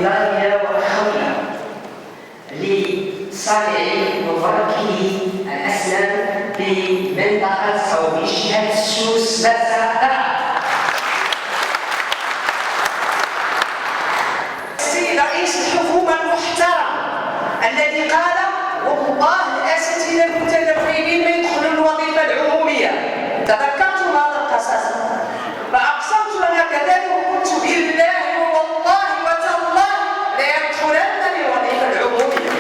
النظامية والأخوية لصانعي ومركبي الأسنان بمنطقة أو بجهة السوس مساء. السيد رئيس الحكومة المحترم الذي قال والله الأساتذة المتدربين ما يدخلوا الوظيفة العمومية، تذكرت هذا القصص فأقسمت أنا كذلك وقلت بالله والله وتالله لا يدخلن الوظيفة العمومية.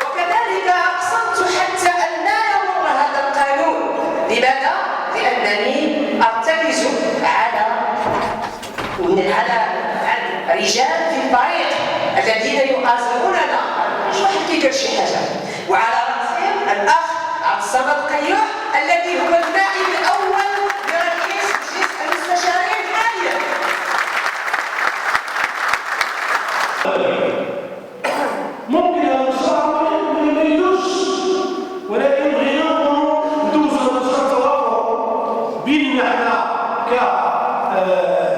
وكذلك أقسمت حتى أن لا يمر هذا القانون. لماذا؟ لأنني أرتكز على رجال في الطريق الذين يؤازروننا مش واحد كيدير شي حاجه، وعلى راسهم الاخ عبد الصمد قيوح الذي هو النائب الاول لرئيس مجلس المستشارين حاليا. ممكن المشروع ما يدوش، ولكن بغينا ندوزو مشروع توافق بيننا حنا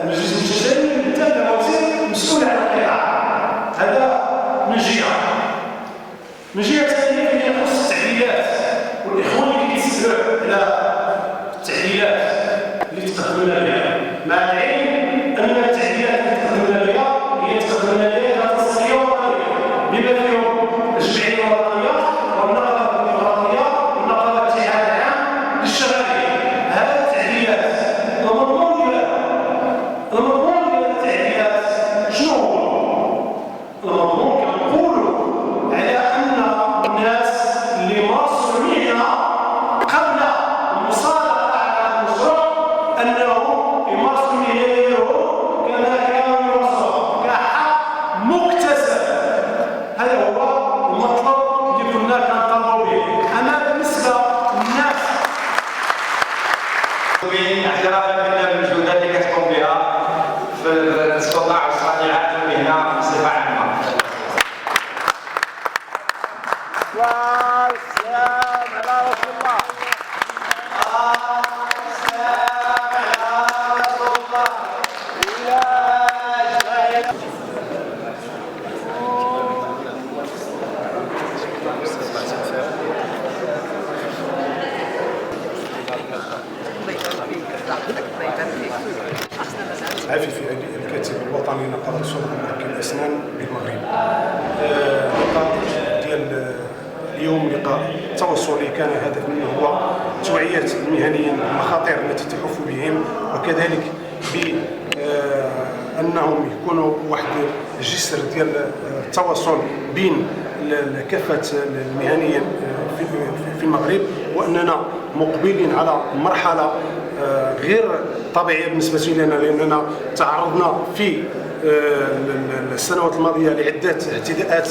كمجلس المستشارين مسؤول على القطاع. هذا من جهه ثانيه هي خص التعديلات، والاخوان اللي كيتسالوا على التعديلات اللي تقدمنا بها، مع العلم ان التعديلات اللي تقدمنا بها هي تقدمنا بها تصفيه وطنيه بما فيهم الجمعيه الوطنيه والنقابه الديمقراطيه والنقابه الاتحاد العام للشغالين. هذه التعديلات المضمون ديال التعديلات شنو هو؟ المضمون كنقولوا على ان الناس اللي مارسوا المهنه قبل المصادقه على المشروع انهم يمارسوا المهنه ديالهم كما كانوا يمارسوها كحق مكتسب. هذا هو المطلب اللي كنا كنطالبوا به. اما بالنسبه للناس اعترافا منا بالمجهودات اللي كتقوم بها في القطاع الصناعات والمهنه بصفه عامه. والسلام على رسول الله. السلام على رسول الله. عافية في الكاتب الوطني نقابة صنع مركب الأسنان بالمغرب. اللقاء ديال اليوم لقاء توصلي كان الهدف منه هو توعية المهنيين بالمخاطر التي تحف بهم، وكذلك بأنهم يكونوا واحد الجسر ديال التواصل بين كافة المهنيين في المغرب، وأننا مقبلين على مرحلة غير طبيعية بالنسبة لنا، لأننا تعرضنا في السنوات الماضية لعدة اعتداءات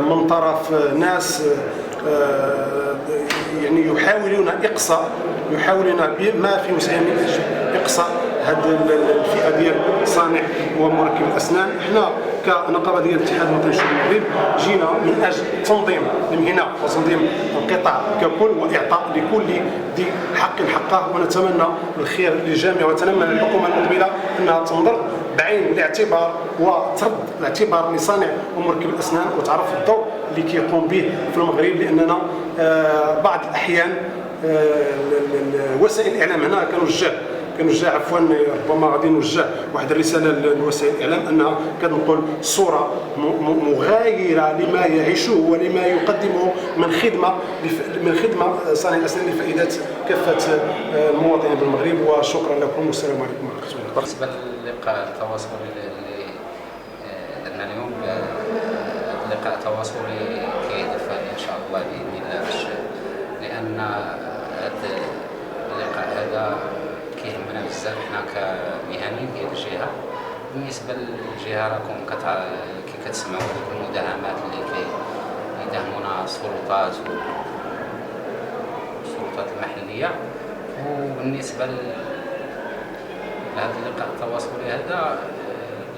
من طرف ناس يعني يحاولون بما في وسعهم من أجل إقصاء هذه الفئة ديال صانع ومركب الأسنان. احنا كنقابة ديال الاتحاد الوطني للشغل المغرب جينا من أجل تنظيم المهنة وتنظيم القطاع ككل، وإعطاء لكل ذي حق حقه، ونتمنى الخير للجميع، ونتمنى الحكومة المقبلة أنها تنظر بعين الاعتبار وترد الاعتبار لصانع ومركب الأسنان وتعرف الدور اللي كيقوم به في المغرب. لأننا بعض الأحيان وسائل الإعلام هنا كنوجه عفوا ربما غادي نوجه واحد الرساله لوسائل الاعلام انها كنقول صوره مغايره لما يعيشه ولما يقدمه من خدمه صانع الاسنان لفائده كافه المواطنين بالمغرب. وشكرا لكم والسلام عليكم ورحمه الله. بالنسبه للقاء التواصلي اللي درنا اليوم، لقاء تواصلي كيهدف ان شاء الله باذن الله لان هذا اللقاء هذا كيهمنا بزاف حنا كمهنيين ديال الجهه. بالنسبه للجهه راكم كي كتسمعوا ديك المداهمات اللي كيداهمونا السلطات والسلطات المحليه. وبالنسبه لهذا اللقاء التواصلي هذا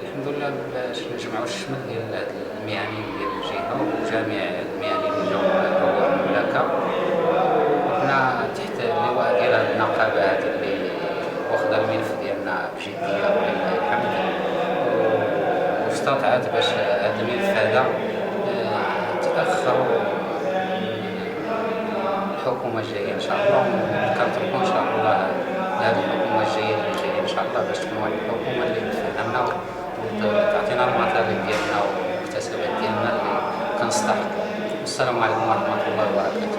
الحمد لله باش نجمعوا الشمل ديال المهنيين ديال الجهه وجميع المهنيين اللي جاوا المملكه، وحنا تحت اللواء ديال هذه النقابه هذه اللي واخده الملف ديالنا معنا بجديه ولله الحمد، واستطاعت باش هذا الملف هذا تاخر الحكومه الجايه ان شاء الله، وكنطلبوا ان شاء الله هذه الحكومه الجايه اللي جايه ان شاء الله باش تكون واحد الحكومه اللي تفهمنا وتعطينا المطالب ديالنا والمكتسبات ديالنا اللي كنستحق. والسلام عليكم ورحمه الله وبركاته.